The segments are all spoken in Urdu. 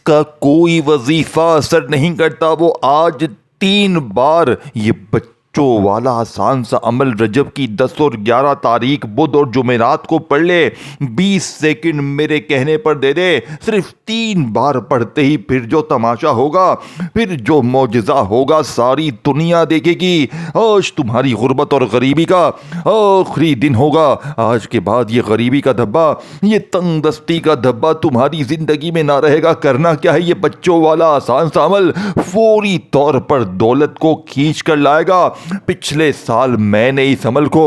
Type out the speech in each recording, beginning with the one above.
کا کوئی وظیفہ اثر نہیں کرتا وہ آج 3 بار یہ بچوں والا آسان سا عمل رجب کی 10 اور 11 تاریخ بدھ اور جمعرات کو پڑھ لے. 20 سیکنڈ میرے کہنے پر دے دے. صرف 3 بار پڑھتے ہی پھر جو تماشا ہوگا, پھر جو معجزہ ہوگا ساری دنیا دیکھے گی. آج تمہاری غربت اور غریبی کا آخری دن ہوگا. آج کے بعد یہ غریبی کا دھبا, یہ تنگ دستی کا دھبا تمہاری زندگی میں نہ رہے گا. کرنا کیا ہے, یہ بچوں والا آسان سا عمل فوری طور پر دولت کو کھینچ کر لائے گا. پچھلے سال میں نے اس عمل کو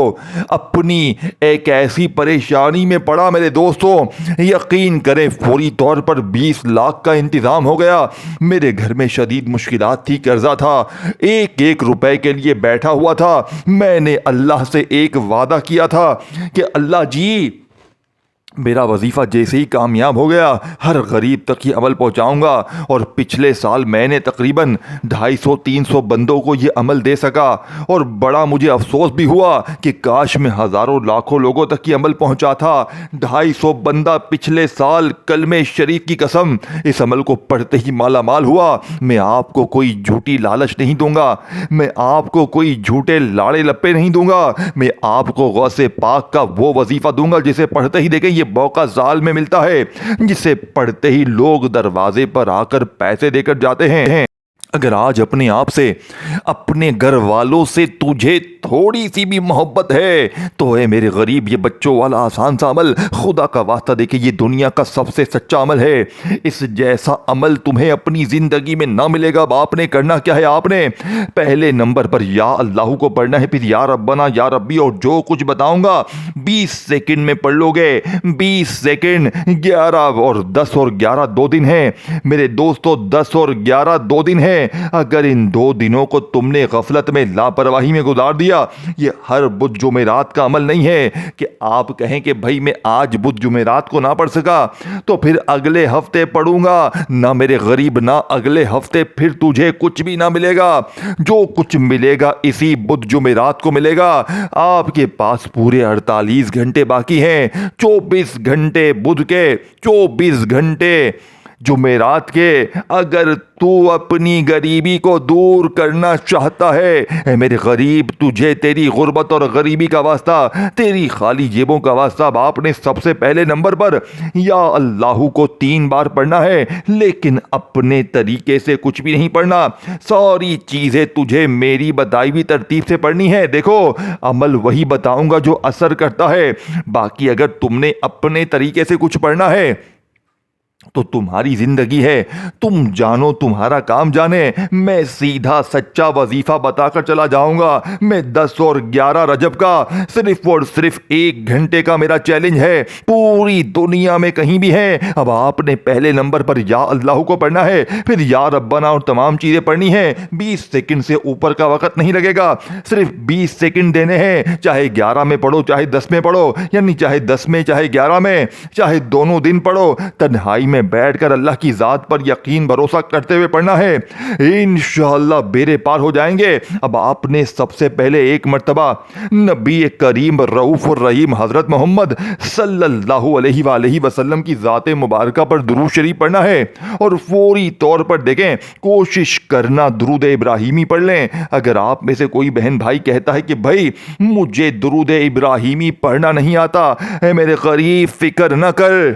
اپنی ایک ایسی پریشانی میں پڑا میرے دوستوں, یقین کریں فوری طور پر 20 لاکھ کا انتظام ہو گیا. میرے گھر میں شدید مشکلات تھی, قرضہ تھا, ایک روپے کے لیے بیٹھا ہوا تھا. میں نے اللہ سے ایک وعدہ کیا تھا کہ اللہ جی میرا وظیفہ جیسے ہی کامیاب ہو گیا ہر غریب تک یہ عمل پہنچاؤں گا. اور پچھلے سال میں نے تقریباً 250-300 بندوں کو یہ عمل دے سکا. اور بڑا مجھے افسوس بھی ہوا کہ کاش میں ہزاروں لاکھوں لوگوں تک یہ عمل پہنچا تھا. 250 بندہ پچھلے سال کلمہ شریف کی قسم اس عمل کو پڑھتے ہی مالا مال ہوا. میں آپ کو کوئی جھوٹی لالچ نہیں دوں گا, میں آپ کو کوئی جھوٹے لاڑے لپے نہیں دوں گا. میں آپ کو غوث پاک کا وہ وظیفہ دوں گا جسے پڑھتے ہی دیکھیں یہ موقع زال میں ملتا ہے, جسے پڑھتے ہی لوگ دروازے پر آ کر پیسے دے کر جاتے ہیں. اگر آج اپنے آپ سے, اپنے گھر والوں سے تجھے تھوڑی سی بھی محبت ہے تو اے میرے غریب یہ بچوں والا آسان سا عمل خدا کا واسطہ دے کے یہ دنیا کا سب سے سچا عمل ہے. اس جیسا عمل تمہیں اپنی زندگی میں نہ ملے گا. اب آپ نے کرنا کیا ہے, آپ نے پہلے نمبر پر یا اللہ کو پڑھنا ہے, پھر یا ربنا یا ربی, اور جو کچھ بتاؤں گا 20 سیکنڈ میں پڑھ لو گے. 20 سیکنڈ, 11 اور 10 اور 11 2 دن ہیں میرے دوستو, 10 اور 11 2 دن ہیں. اگر ان 2 دنوں کو تم نے غفلت میں, لاپرواہی میں گزار دیا, یہ ہر بدھ جمعرات کا عمل نہیں ہے کہ آپ کہیں کہ بھائی میں آج بدھ جمعرات کو نہ پڑھ سکا تو پھر اگلے ہفتے پڑھوں گا. نہ میرے غریب, نہ اگلے ہفتے پھر تجھے کچھ بھی نہ ملے گا. جو کچھ ملے گا اسی بدھ جمعرات کو ملے گا. آپ کے پاس پورے 48 گھنٹے باقی ہیں, 24 گھنٹے بدھ کے, 24 گھنٹے جمعرات کے. اگر تو اپنی غریبی کو دور کرنا چاہتا ہے, اے میرے غریب تجھے تیری غربت اور غریبی کا واسطہ, تیری خالی جیبوں کا واسطہ, اب آپ نے سب سے پہلے نمبر پر یا اللہ کو 3 بار پڑھنا ہے, لیکن اپنے طریقے سے کچھ بھی نہیں پڑھنا. ساری چیزیں تجھے میری بتائی ہوئی ترتیب سے پڑھنی ہے. دیکھو عمل وہی بتاؤں گا جو اثر کرتا ہے, باقی اگر تم نے اپنے طریقے سے کچھ پڑھنا ہے تو تمہاری زندگی ہے, تم جانو تمہارا کام جانے. میں سیدھا سچا وظیفہ بتا کر چلا جاؤں گا. میں 10 اور 11 رجب کا صرف اور صرف 1 گھنٹے کا میرا چیلنج ہے, پوری دنیا میں کہیں بھی ہے. اب آپ نے پہلے نمبر پر یا اللہ کو پڑھنا ہے, پھر یا ربنا اور تمام چیزیں پڑھنی ہے. 20 سیکنڈ سے اوپر کا وقت نہیں لگے گا, صرف 20 سیکنڈ دینے ہیں. چاہے 11 میں پڑھو, چاہے 10 میں پڑھو, یعنی چاہے 10 میں چاہے 11 میں, چاہے دونوں دن پڑھو. تنہائی میں بیٹھ کر اللہ کی ذات پر یقین بھروسہ کرتے ہوئے پڑھنا ہے. انشاءاللہ بیڑے پار ہو جائیں گے. اب آپ نے سب سے پہلے ایک مرتبہ نبی کریم رؤوف الرحیم حضرت محمد صلی اللہ علیہ وآلہ وسلم کی ذات مبارکہ پر درود شریف پڑھنا ہے, اور فوری طور پر دیکھیں کوشش کرنا درود ابراہیمی پڑھ لیں. اگر آپ میں سے کوئی بہن بھائی کہتا ہے کہ بھائی مجھے درود ابراہیمی پڑھنا نہیں آتا, اے میرے غریب فکر نہ کر,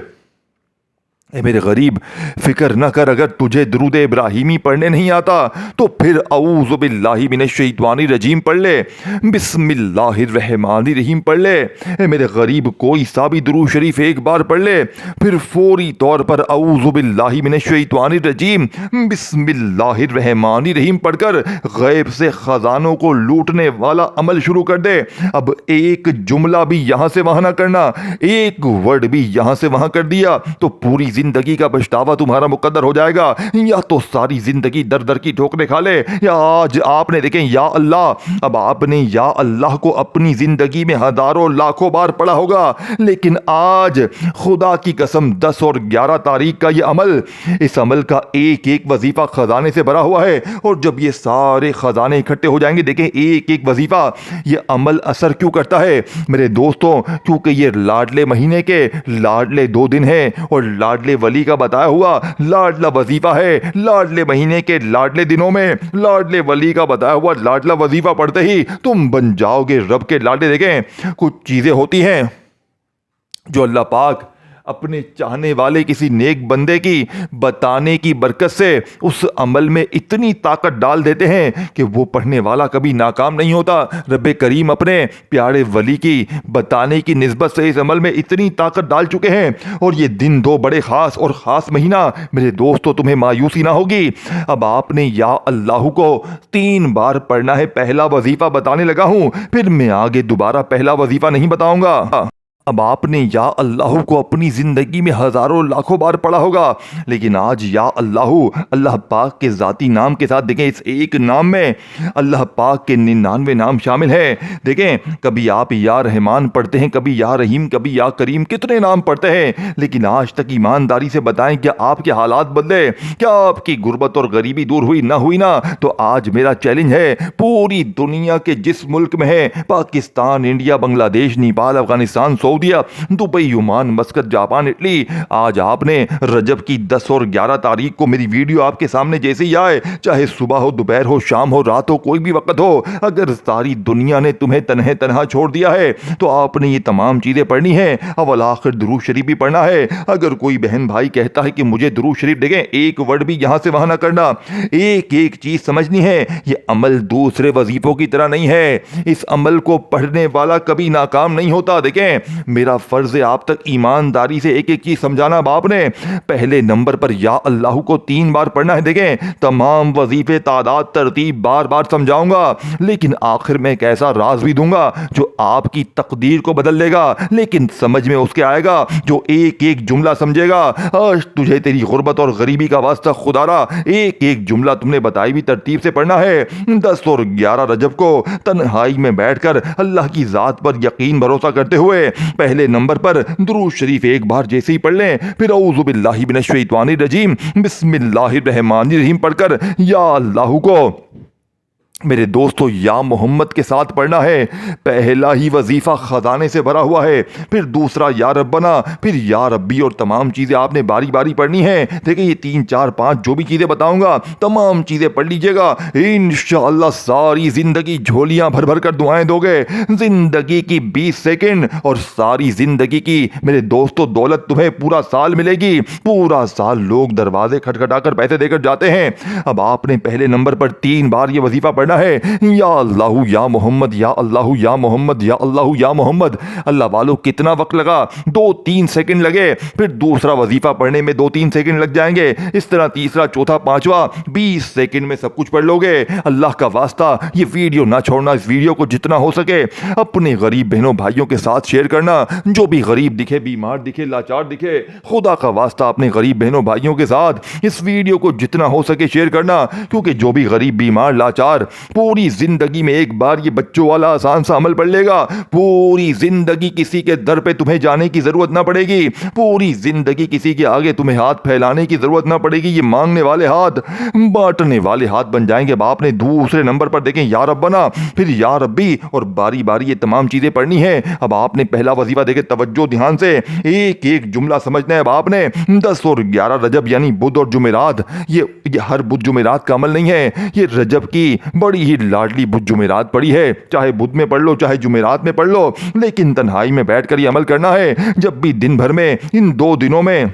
اے میرے غریب فکر نہ کر. اگر تجھے درود ابراہیمی پڑھنے نہیں آتا تو پھر اعوذ باللہ من الشیطان الرجیم پڑھ لے, بسم اللہ الرحمن الرحیم پڑھ لے. اے میرے غریب کوئی سا بھی درود شریف ایک بار پڑھ لے, پھر فوری طور پر اعوذ باللہ من الشیطان الرجیم بسم اللہ الرحمن الرحیم پڑھ کر غیب سے خزانوں کو لوٹنے والا عمل شروع کر دے. اب ایک جملہ بھی یہاں سے وہاں نہ کرنا, ایک ورڈ بھی یہاں سے وہاں کر دیا تو پوری زندگی کا پچھتاوا تمہارا مقدر ہو جائے گا, یا تو ساری زندگی در در کی ٹھوکریں کھا لے, یا آج آپ نے دیکھیں یا اللہ, اب آپ نے یا اللہ کو اپنی زندگی میں ہزاروں لاکھوں بار پڑھا ہوگا, لیکن آج خدا کی قسم 10 اور 11 تاریخ کا یہ عمل, اس عمل کا ایک ایک وظیفہ خزانے سے بھرا ہوا ہے. اور جب یہ سارے خزانے اکٹھے ہو جائیں گے, دیکھیں ایک ایک وظیفہ, یہ عمل اثر کیوں کرتا ہے میرے دوستوں, کیونکہ یہ لاڈلے مہینے کے لاڈلے 2 دن ہیں, اور لاڈلے لاڈلے ولی کا بتایا ہوا لاڈلا وظیفہ ہے. لاڈلے مہینے کے لاڈلے دنوں میں لاڈلے ولی کا بتایا ہوا لاڈلا وظیفہ پڑھتے ہی تم بن جاؤ گے رب کے لاڈلے. دیکھیں کچھ چیزیں ہوتی ہیں جو اللہ پاک اپنے چاہنے والے کسی نیک بندے کی بتانے کی برکت سے اس عمل میں اتنی طاقت ڈال دیتے ہیں کہ وہ پڑھنے والا کبھی ناکام نہیں ہوتا. رب کریم اپنے پیارے ولی کی بتانے کی نسبت سے اس عمل میں اتنی طاقت ڈال چکے ہیں. اور یہ دن دو بڑے خاص اور خاص مہینہ میرے دوستو تمہیں مایوسی نہ ہوگی. اب آپ نے یا اللہ کو 3 بار پڑھنا ہے. پہلا وظیفہ بتانے لگا ہوں, پھر میں آگے دوبارہ پہلا وظیفہ نہیں بتاؤں گا. اب آپ نے یا اللہ کو اپنی زندگی میں ہزاروں لاکھوں بار پڑھا ہوگا, لیکن آج یا اللہ پاک کے ذاتی نام کے ساتھ دیکھیں اس ایک نام میں اللہ پاک کے 99 نام شامل ہیں. دیکھیں کبھی آپ یا رحمان پڑھتے ہیں, کبھی یا رحیم, کبھی یا کریم, کتنے نام پڑھتے ہیں, لیکن آج تک ایمانداری سے بتائیں کیا آپ کے حالات بدلے؟ کیا آپ کی غربت اور غریبی دور ہوئی؟ نہ ہوئی نا. تو آج میرا چیلنج ہے پوری دنیا کے جس ملک میں ہے, Pakistan, India, Bangladesh, Nepal, Afghanistan, سعودیہ, Dubai, Oman, Muscat, Japan, Italy, آج آپ نے رجب کی 10 اور 11 تاریخ کو میری ویڈیو آپ کے سامنے جیسے ہی آئے, چاہے صبح ہو, دوپہر ہو, شام ہو, رات ہو, کوئی بھی وقت ہو, اگر ساری دنیا نے تمہیں تنہا چھوڑ دیا ہے تو آپ نے یہ تمام چیزیں پڑھنی ہیں. اول آخر درود شریف بھی پڑھنا ہے. اگر کوئی بہن بھائی کہتا ہے کہ مجھے درود شریف, دیکھیں ایک ورڈ بھی یہاں سے وہاں نہ کرنا, ایک ایک چیز سمجھنی ہے. یہ عمل دوسرے وظیفوں کی طرح نہیں ہے. اس عمل کو پڑھنے والا کبھی ناکام نہیں ہوتا. دیکھیں میرا فرض ہے آپ تک ایمانداری سے ایک ایک چیز سمجھانا. باپ نے پہلے نمبر پر یا اللہ کو 3 بار پڑھنا ہے. دیکھیں تمام وظیفے تعداد ترتیب بار بار سمجھاؤں گا, لیکن آخر میں ایک ایسا راز بھی دوں گا جو آپ کی تقدیر کو بدل لے گا. لیکن سمجھ میں اس کے آئے گا جو ایک ایک جملہ سمجھے گا. آج تجھے تیری غربت اور غریبی کا واسطہ خدا را ایک ایک جملہ تم نے بتائی بھی ترتیب سے پڑھنا ہے. 10 اور 11 رجب کو تنہائی میں بیٹھ کر اللہ کی ذات پر یقین بھروسہ کرتے ہوئے پہلے نمبر پر درود شریف ایک بار جیسے ہی پڑھ لیں, پھر اعوذ باللہ من الشیطان الرجیم بسم اللہ الرحمن الرحیم پڑھ کر یا اللہ کو میرے دوستو یا محمد کے ساتھ پڑھنا ہے. پہلا ہی وظیفہ خزانے سے بھرا ہوا ہے, پھر دوسرا یا ربنا, پھر یا ربی, اور تمام چیزیں آپ نے باری باری پڑھنی ہے. دیکھیں یہ 3 4 5 جو بھی چیزیں بتاؤں گا تمام چیزیں پڑھ لیجئے گا. انشاءاللہ ساری زندگی جھولیاں بھر بھر کر دعائیں دو گے. زندگی کی 20 سیکنڈ اور ساری زندگی کی میرے دوستو دولت تمہیں پورا سال ملے گی. پورا سال لوگ دروازے کھٹکھٹا کر پیسے دے کر جاتے ہیں. اب آپ نے پہلے نمبر پر 3 بار یہ وظیفہ پڑھنا ہے, یا اللہ یا محمد, یا اللہ یا محمد, یا اللہ یا محمد. اللہ والوں کتنا وقت لگا؟ 2-3 سیکنڈ لگے. پھر دوسرا وظیفہ پڑھنے میں 2-3 سیکنڈ لگ جائیں گے. اس طرح تیسرا, چوتھا, پانچواں 20 سیکنڈ میں سب کچھ پڑھ لو گے. اللہ کا واسطہ یہ ویڈیو نہ چھوڑنا. اس ویڈیو کو جتنا ہو سکے اپنے غریب بہنوں بھائیوں کے ساتھ شیئر کرنا. جو بھی غریب دکھے, بیمار دکھے, لاچار دکھے, خدا کا واسطہ اپنے غریب بہنوں بھائیوں کے ساتھ اس ویڈیو کو جتنا ہو سکے شیئر کرنا. کیونکہ جو بھی غریب, بیمار, لاچار پوری زندگی میں ایک بار یہ بچوں والا آسان سا عمل پڑھ لے گا, پوری زندگی کسی کے در پہ تمہیں جانے کی ضرورت نہ پڑے گی. پوری زندگی کسی کے آگے تمہیں ہاتھ پھیلانے کی ضرورت نہ پڑے گی. یہ مانگنے والے ہاتھ بانٹنے والے ہاتھ بن جائیں گے. باپ نے دوسرے نمبر پر دیکھیں یا ربنا, پھر یا ربی, اور باری باری یہ تمام چیزیں پڑھنی ہے. اب آپ نے پہلا وظیفہ دیکھیں توجہ دھیان سے ایک ایک جملہ سمجھنا ہے. اب آپ نے 10 اور 11 رجب یعنی بدھ اور جمعرات, یہ ہر بدھ جمعرات کا عمل نہیں ہے, یہ رجب کی بڑی ہی لاڈلی بدھ جمعرات پڑھی ہے. چاہے بدھ میں پڑھ لو, چاہے جمعرات میں پڑھ لو, لیکن تنہائی میں بیٹھ کر یہ عمل کرنا ہے. جب بھی دن بھر میں ان 2 دنوں میں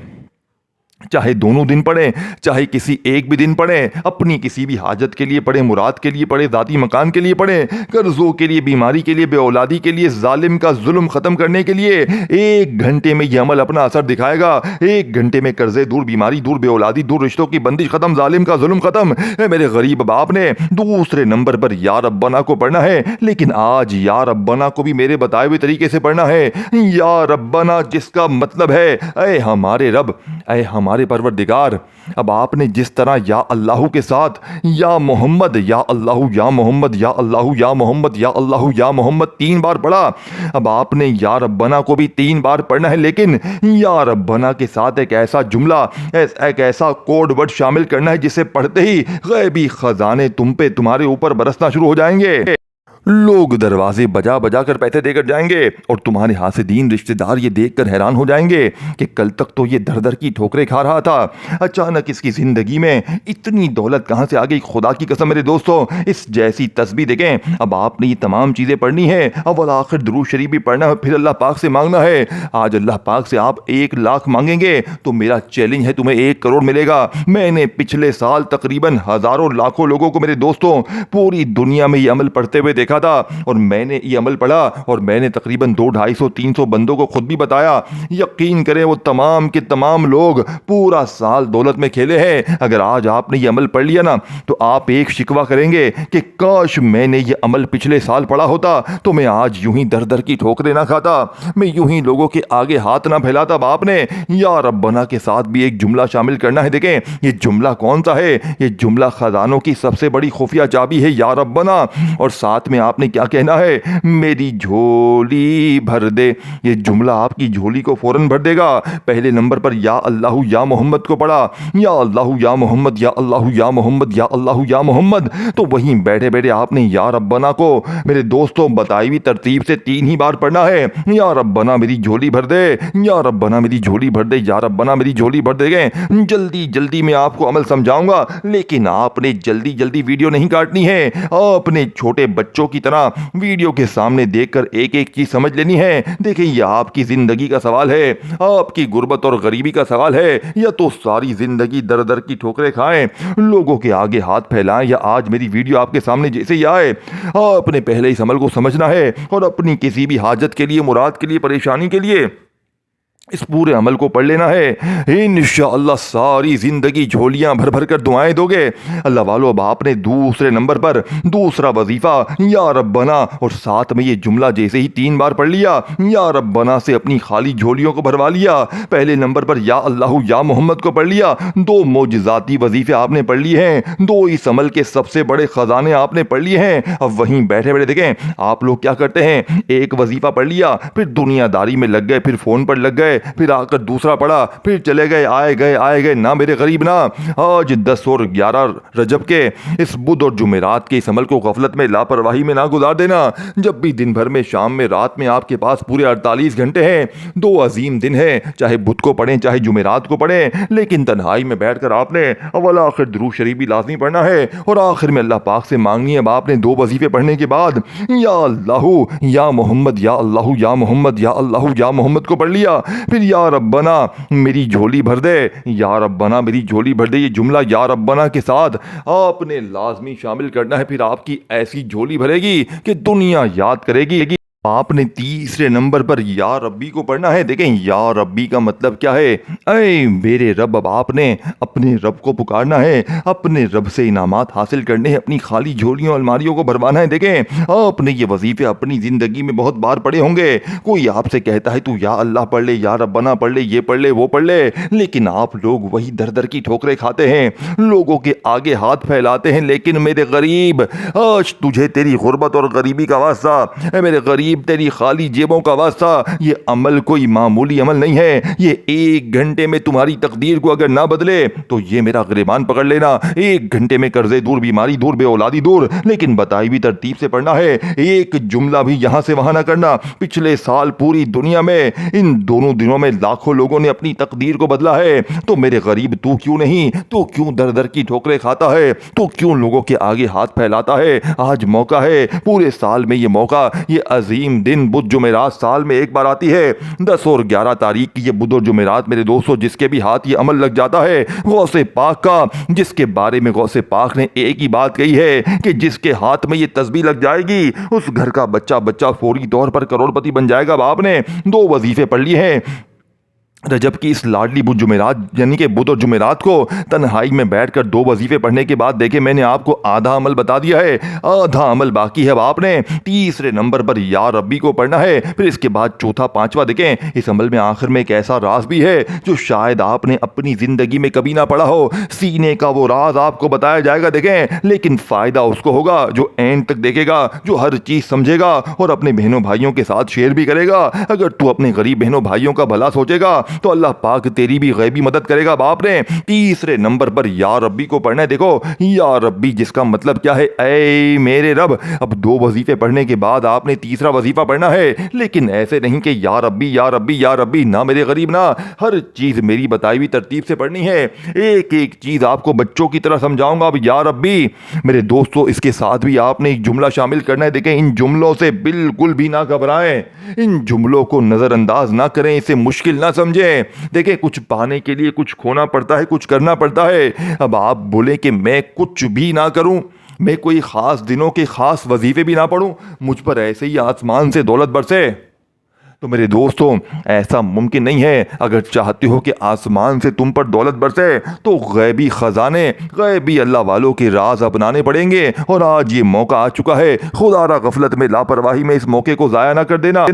چاہے دونوں دن پڑھیں, چاہے کسی ایک بھی دن پڑھیں, اپنی کسی بھی حاجت کے لیے پڑھیں, مراد کے لیے پڑھیں, ذاتی مکان کے لیے پڑھیں, قرضوں کے لیے, بیماری کے لیے, بے اولادی کے لیے, ظالم کا ظلم ختم کرنے کے لیے. 1 گھنٹے میں یہ عمل اپنا اثر دکھائے گا. 1 گھنٹے میں قرضے دور, بیماری دور, بے اولادی دور, رشتوں کی بندش ختم, ظالم کا ظلم ختم. میرے غریب باپ نے دوسرے نمبر پر یا ربنا کو پڑھنا ہے, لیکن آج یا ربنا کو بھی میرے بتائے ہوئے طریقے سے پڑھنا ہے. یا ربنا جس کا مطلب ہے اے ہمارے رب, اے ہمارے پروردگار. اب آپ نے جس طرح یا اللہ کے ساتھ یا محمد, یا اللہ یا محمد, یا اللہ یا محمد, یا اللہ یا محمد 3 بار پڑھا, اب آپ نے یا ربنا کو بھی 3 بار پڑھنا ہے. لیکن یا ربنا کے ساتھ ایک ایسا جملہ, ایک ایسا کوڈ ورڈ شامل کرنا ہے جسے پڑھتے ہی غیبی خزانے تم پہ, تمہارے اوپر برسنا شروع ہو جائیں گے. لوگ دروازے بجا بجا کر پیسے دے کر جائیں گے اور تمہارے حاسدین رشتہ دار یہ دیکھ کر حیران ہو جائیں گے کہ کل تک تو یہ در در کی ٹھوکریں کھا رہا تھا، اچانک اس کی زندگی میں اتنی دولت کہاں سے آ گئی؟ خدا کی قسم میرے دوستوں، اس جیسی تسبیح دیکھیں، اب آپ نے یہ تمام چیزیں پڑھنی ہے، اول آخر درود شریف بھی پڑھنا ہے، پھر اللہ پاک سے مانگنا ہے۔ آج اللہ پاک سے آپ 1,00,000 مانگیں گے تو میرا چیلنج ہے تمہیں 1 کروڑ ملے گا۔ میں نے پچھلے سال تقریباً ہزاروں لاکھوں لوگوں کو میرے دوستوں پوری دنیا میں یہ عمل پڑھتے ہوئے دیکھا تھا، اور میں نے یہ عمل پڑھا اور میں نے تقریباً 200-250-300 بندوں کو خود بھی بتایا۔ یقین کریں وہ تمام کے تمام لوگ پورا سال دولت میں کھیلے ہیں۔ اگر آج آپ نے یہ عمل پڑھ لیا نا تو آپ ایک شکوہ کریں گے کہ کاش میں نے یہ عمل پچھلے سال پڑھا ہوتا تو میں آج یوں ہی در در کی ٹھوکریں نہ کھاتا، میں یوں ہی لوگوں کے آگے ہاتھ نہ پھیلاتا۔ اب آپ نے یا ربنا کے ساتھ بھی ایک جملہ شامل کرنا ہے۔ دیکھیں یہ جملہ کون سا ہے؟ یہ جملہ خزانوں کی سب سے بڑی خفیہ چابی ہے، یا ربنا، اور ساتھ میں آپ نے کیا کہنا ہے؟ میری جھولی بھر دے۔ یہ جملہ آپ کی جھولی کو فوراً بھر دے گا۔ پہلے نمبر پر یا اللہ یا محمد کو پڑھا، یا اللہ یا محمد، یا اللہ یا محمد، یا اللہ یا محمد، تو وہیں بیٹھے بیٹھے آپ نے یا ربنا کو میرے دوستوں بتائی ہوئی ترتیب سے 3 ہی بار پڑھنا ہے۔ یا ربنا میری جھولی بھر دے، یا ربنا میری جھولی بھر دے، یا ربنا میری جھولی بھر دے گئے۔ جلدی جلدی میں آپ کو عمل سمجھاؤں گا، لیکن آپ نے جلدی جلدی ویڈیو نہیں کاٹنی ہے، آپ نے چھوٹے بچوں کی طرح ویڈیو کے سامنے دیکھ کر ایک ایک چیز سمجھ لینی ہے۔ دیکھیں یہ آپ کی زندگی کا سوال ہے، آپ کی غربت اور غریبی کا سوال ہے، یا تو ساری زندگی در در کی ٹھوکریں کھائیں، لوگوں کے آگے ہاتھ پھیلائیں، یا آج میری ویڈیو آپ کے سامنے جیسے ہی آئے آپ نے پہلے اس عمل کو سمجھنا ہے اور اپنی کسی بھی حاجت کے لیے، مراد کے لیے، پریشانی کے لیے اس پورے عمل کو پڑھ لینا ہے۔ انشاءاللہ ساری زندگی جھولیاں بھر بھر کر دعائیں دو گے۔ اللہ والو اب آپ نے دوسرے نمبر پر دوسرا وظیفہ یا ربنا، اور ساتھ میں یہ جملہ جیسے ہی 3 بار پڑھ لیا، یا ربنا سے اپنی خالی جھولیوں کو بھروا لیا۔ پہلے نمبر پر یا اللہ یا محمد کو پڑھ لیا۔ 2 معجزاتی وظیفے آپ نے پڑھ لیے ہیں، 2 اس عمل کے سب سے بڑے خزانے آپ نے پڑھ لیے ہیں۔ اب وہیں بیٹھے بیٹھے دیکھیں آپ لوگ کیا کرتے ہیں، ایک وظیفہ پڑھ لیا، پھر دنیا داری میں لگ گئے، پھر فون پر لگ گئے، پھر آ کر دوسرا پڑھا، پھر چلے گئے، آئے گئے نہ میرے غریب نہ۔ آج 10 اور 11 رجب کے اس بدھ اور جمعرات کے اس عمل کو غفلت میں، لاپرواہی میں نہ گزار دینا۔ جب بھی دن بھر میں، شام میں، رات میں آپ کے پاس پورے 48 گھنٹے ہیں، 2 عظیم دن ہیں، چاہے بدھ کو پڑھیں چاہے جمعرات کو پڑھیں، لیکن تنہائی میں بیٹھ کر آپ نے اول آخر درود شریف بھی لازمی پڑھنا ہے، اور آخر میں اللہ پاک سے مانگنی ہے۔ اب آپ نے 2 وظیفے پڑھنے کے بعد یا اللہ یا محمد، یا اللہ یا محمد، یا اللہ یا محمد کو پڑھ لیا، پھر یا ربنا میری جھولی بھر دے، یا ربنا میری جھولی بھر دے، یہ جملہ یا ربنا کے ساتھ آپ نے لازمی شامل کرنا ہے۔ پھر آپ کی ایسی جھولی بھرے گی کہ دنیا یاد کرے گی۔ آپ نے تیسرے نمبر پر یا ربی کو پڑھنا ہے۔ دیکھیں یا ربی کا مطلب کیا ہے؟ اے میرے رب، اب آپ نے اپنے رب کو پکارنا ہے، اپنے رب سے انعامات حاصل کرنے ہیں، اپنی خالی جھولیوں الماریوں کو بھروانا ہے۔ دیکھیں آپ نے یہ وظیفے اپنی زندگی میں بہت بار پڑھے ہوں گے۔ کوئی آپ سے کہتا ہے تو یا اللہ پڑھ لے، یا ربنا پڑھ لے، یہ پڑھ لے، وہ پڑھ لے، لیکن آپ لوگ وہی در در کی ٹھوکریں کھاتے ہیں، لوگوں کے آگے ہاتھ پھیلاتے ہیں۔ لیکن میرے غریب، آج تجھے تیری غربت اور غریبی کا واسطہ، اے میرے غریب تیری خالی جیبوں کا واسطہ، یہ عمل کوئی معمولی عمل نہیں ہے۔ یہ 1 گھنٹے میں تمہاری تقدیر کو اگر نہ بدلے تو یہ میرا گریبان پکڑ لینا۔ 1 گھنٹے میں قرضے دور، بیماری دور، بے اولادی دور، لیکن بتائی بھی ترتیب سے پڑھنا ہے۔ ایک جملہ بھی یہاں سے وہاں نہ کرنا۔ پچھلے سال پوری دنیا میں ان دونوں دنوں میں لاکھوں لوگوں نے اپنی تقدیر کو بدلا ہے، تو میرے غریب تو کیوں نہیں؟ تو کیوں در در کی ٹھوکریں کھاتا ہے؟ تو کیوں لوگوں کے آگے ہاتھ پھیلاتا ہے؟ آج موقع ہے، پورے سال میں یہ موقع، یہ عظیم دن بدھ جمعرات سال میں ایک بار آتی ہے۔ 10 اور 11 تاریخ کی یہ بدھ اور جمعرات میرے دوستوں، جس کے بھی ہاتھ یہ عمل لگ جاتا ہے، غوث پاک کا، جس کے بارے میں غوث پاک نے ایک ہی بات کہی ہے کہ جس کے ہاتھ میں یہ تسبیح لگ جائے گی اس گھر کا بچہ فوری طور پر کروڑ پتی بن جائے گا۔ اب آپ نے 2 وظیفے پڑھ لیے ہیں رجب کی اس لاڈلی بدھ جمعرات، یعنی کہ بدھ اور جمعرات کو تنہائی میں بیٹھ کر 2 وظیفے پڑھنے کے بعد دیکھیں میں نے آپ کو آدھا عمل بتا دیا ہے، آدھا عمل باقی ہے۔ اب آپ نے تیسرے نمبر پر یا ربی کو پڑھنا ہے، پھر اس کے بعد چوتھا، پانچواں۔ دیکھیں اس عمل میں آخر میں ایک ایسا راز بھی ہے جو شاید آپ نے اپنی زندگی میں کبھی نہ پڑھا ہو۔ سینے کا وہ راز آپ کو بتایا جائے گا، دیکھیں، لیکن فائدہ اس کو ہوگا جو اینڈ تک دیکھے گا، جو ہر چیز سمجھے گا اور اپنے بہنوں بھائیوں کے ساتھ شیئر بھی کرے گا۔ اگر تو اپنے غریب بہنوں بھائیوں کا بھلا سوچے گا تو اللہ پاک تیری بھی غیبی مدد کرے گا۔ اب آپ نے تیسرے نمبر پر یا ربی کو پڑھنا ہے۔ دیکھو یا ربی جس کا مطلب کیا ہے، اے میرے رب۔ اب 2 وظیفے پڑھنے کے بعد آپ نے تیسرا وظیفہ پڑھنا ہے، لیکن ایسے نہیں کہ یا ربی یا ربی یا ربی، نہ میرے غریب نہ، ہر چیز میری بتائی ہوئی ترتیب سے پڑھنی ہے۔ ایک ایک چیز آپ کو بچوں کی طرح سمجھاؤں گا۔ اب یا ربی میرے دوستو اس کے ساتھ بھی آپ نے ایک جملہ شامل کرنا ہے۔ دیکھیں ان جملوں سے بالکل بھی نہ گھبرائیں، ان جملوں کو نظر انداز نہ کریں، اسے مشکل نہ سمجھیں۔ دیکھیں کچھ پانے کے لیے کچھ کھونا پڑتا ہے، کچھ کرنا پڑتا ہے۔ اب آپ بولیں کہ میں کچھ بھی نہ کروں، میں کوئی خاص دنوں کے خاص وظیفے بھی نہ پڑھوں، مجھ پر ایسے ہی آسمان سے دولت برسے، تو میرے دوستوں ایسا ممکن نہیں ہے۔ اگر چاہتے ہو کہ آسمان سے تم پر دولت برسے تو غیبی خزانے، غیبی اللہ والوں کے راز اپنانے پڑیں گے، اور آج یہ موقع آ چکا ہے۔ خدا را غفلت میں، لاپرواہی میں اس موقع کو ضائع نہ کر دینا۔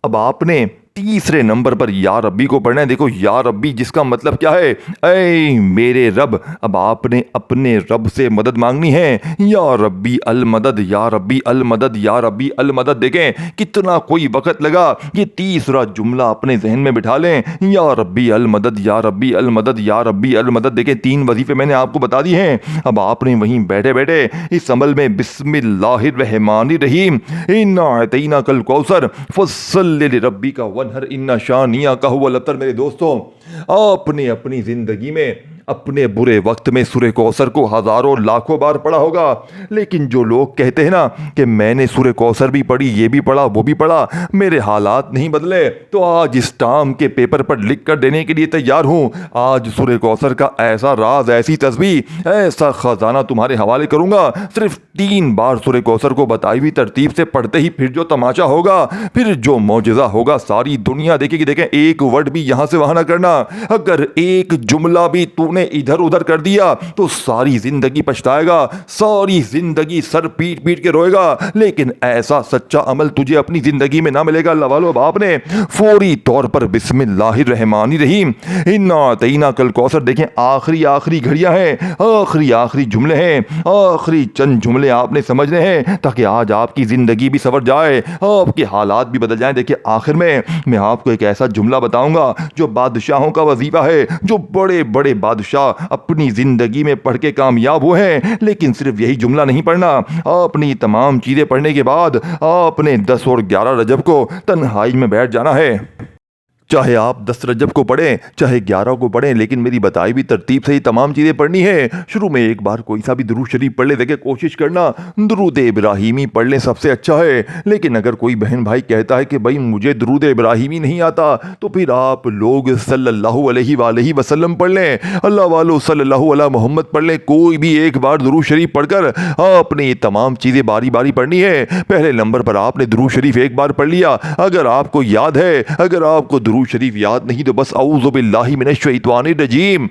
اب آپ نے تیسرے نمبر پر یا ربی کو پڑھنا ہے۔ دیکھو یا ربی جس کا مطلب کیا ہے، اے میرے رب۔ اب آپ نے اپنے رب سے مدد مانگنی ہے۔ یا ربی المدد، یا ربی المدد، یا ربی المدد۔ دیکھیں کتنا کوئی وقت لگا، یہ تیسرا جملہ اپنے ذہن میں بٹھا لیں، یا ربی المدد، یا ربی المدد، یا ربی المدد۔ دیکھیں 3 وظیفے میں نے آپ کو بتا دیے ہیں۔ اب آپ نے وہیں بیٹھے بیٹھے اس عمل میں بسم اللہ الرحمن الرحیم انا اعطیناک الکوثر فصل لربک وانحر ان شانئک ھو الابتر۔ میرے دوستوں آپ نے اپنی زندگی میں اپنے برے وقت میں سورہ کوثر کو ہزاروں لاکھوں بار پڑھا ہوگا، لیکن جو لوگ کہتے ہیں نا کہ میں نے سورہ کوثر بھی پڑھی، یہ بھی پڑھا، وہ بھی پڑھا، میرے حالات نہیں بدلے، تو آج اس ٹام کے پیپر پر لکھ کر دینے کے لیے تیار ہوں۔ آج سورہ کوثر کا ایسا راز، ایسی تسبیح، ایسا خزانہ تمہارے حوالے کروں گا۔ صرف 3 بار سورہ کوثر کو بتائی ہوئی ترتیب سے پڑھتے ہی پھر جو تماشا ہوگا، پھر جو معجزہ ہوگا، ساری دنیا دیکھے گی۔ دیکھیں ایک ورڈ بھی یہاں سے وہاں نہ کرنا، اگر ایک جملہ بھی تو نے ادھر ادھر کر دیا تو ساری زندگی پچھتائے گا، ساری زندگی سر پیٹ پیٹ کے روئے گا، لیکن ایسا سچا عمل تجھے اپنی زندگی میں نہ ملے گا۔ اللہ والو اب آپ نے فوری طور پر بسم اللہ الرحمن الرحیم انا اعطیناک الکوثر، دیکھیں آخری گھڑیاں ہیں، آخری جملے ہیں، آخری چند جملے آپ نے سمجھنے ہیں تاکہ آج آپ کی زندگی بھی سنور جائے، آپ کے حالات بھی بدل جائیں۔ دیکھیں آخر میں آپ کو ایک ایسا جملہ بتاؤں گا جو بادشاہوں کا وظیفہ ہے، جو بڑے بڑے بادشاہ اپنی زندگی میں پڑھ کے کامیاب ہوئے ہیں، لیکن صرف یہی جملہ نہیں پڑھنا۔ آپ نے تمام چیزیں پڑھنے کے بعد آپ نے 10 اور 11 رجب کو تنہائی میں بیٹھ جانا ہے۔ چاہے آپ 10 رجب کو پڑھیں، چاہے 11 کو پڑھیں، لیکن میری بتائی بھی ترتیب سے ہی تمام چیزیں پڑھنی ہے۔ شروع میں ایک بار کوئی سا بھی درود شریف پڑھ لے، دیکھیں کوشش کرنا درود ابراہیمی پڑھ لیں، سب سے اچھا ہے۔ لیکن اگر کوئی بہن بھائی کہتا ہے کہ بھائی مجھے درود ابراہیمی نہیں آتا، تو پھر آپ لوگ صلی اللہ علیہ وآلہ وسلم پڑھ لیں، اللہ والو صلی اللہ علیہ محمد پڑھ لیں۔ کوئی بھی ایک بار درود شریف پڑھ کر آپ نے یہ تمام چیزیں باری باری پڑھنی ہے۔ پہلے نمبر پر آپ نے درود شریف ایک بار پڑھ لیا، اگر آپ کو یاد ہے، اگر آپ کو درود شریف یاد نہیں تو بس اعوذ باللہ من الشیطان الرجیم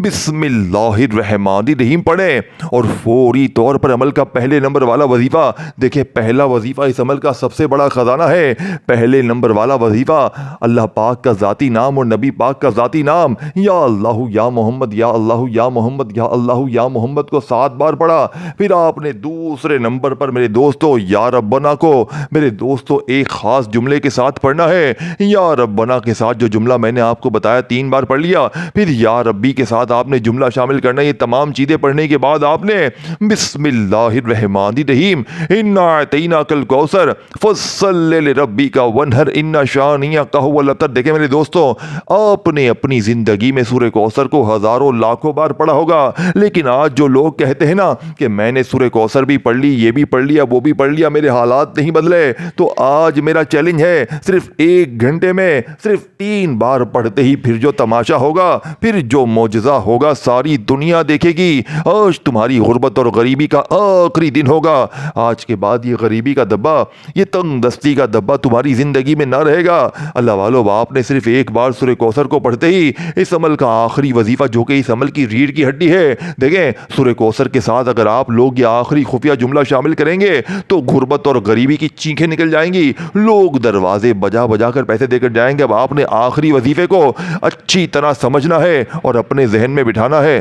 بسم اللہ الرحمن الرحیم پڑھیں، اور فوری طور پر عمل کا پہلے نمبر والا وظیفہ، دیکھیں پہلا وظیفہ اس عمل کا سب سے بڑا خزانہ ہے۔ پہلے نمبر والا وظیفہ اللہ پاک کا ذاتی نام اور نبی پاک کا ذاتی نام، یا اللہ یا محمد، یا اللہ یا محمد، یا اللہ یا محمد کو 7 بار پڑھا۔ پھر آپ نے دوسرے نمبر پر میرے دوستو یا ربنا کو میرے دوستو ایک خاص جملے کے ساتھ پڑھنا ہے۔ یا ربنا کے ساتھ جو جملہ میں نے آپ کو بتایا 3 بار پڑھ لیا، پھر یا ربی کے ساتھ آپ نے جملہ شامل کرنا۔ یہ تمام چیزیں پڑھنے کے بعد آپ نے بسم اللہ الرحمن الرحیم انا اعطیناک الکوثر فصل لربک وانحر ان شانئک ھو الابتر۔ دیکھیں میرے دوستو آپ نے اپنی زندگی میں سورہ کوثر کو ہزاروں لاکھوں بار پڑھا ہوگا، لیکن آج جو لوگ کہتے ہیں نا کہ میں نے سورہ کوثر بھی پڑھ لی، یہ بھی پڑھ لیا، وہ بھی پڑھ لیا، میرے حالات نہیں بدلے، تو آج میرا چیلنج ہے صرف 1 گھنٹے میں صرف 3 بار پڑھتے ہی پھر جو تماشا ہوگا، پھر جو معجزہ ہوگا، ساری دنیا دیکھے گی۔ آج تمہاری غربت اور غریبی کا آخری دن ہوگا۔ آج کے بعد یہ غریبی کا دبا، یہ تنگ دستی کا دبا تمہاری زندگی میں نہ رہے گا۔ اللہ والو آپ نے صرف 1 بار سورہ کوثر کو پڑھتے ہی اس عمل کا آخری وظیفہ، جو کہ اس عمل کی ریڑھ کی ہڈی ہے، دیکھیں سورہ کوثر کے ساتھ اگر آپ لوگ یہ آخری خفیہ جملہ شامل کریں گے تو غربت اور غریبی کی چیخیں نکل جائیں گی، لوگ دروازے بجا بجا کر پیسے دے کر جائیں گے۔ اب آپ نے آخری وظیفے کو اچھی طرح سمجھنا ہے اور اپنے ذہن میں بٹھانا ہے۔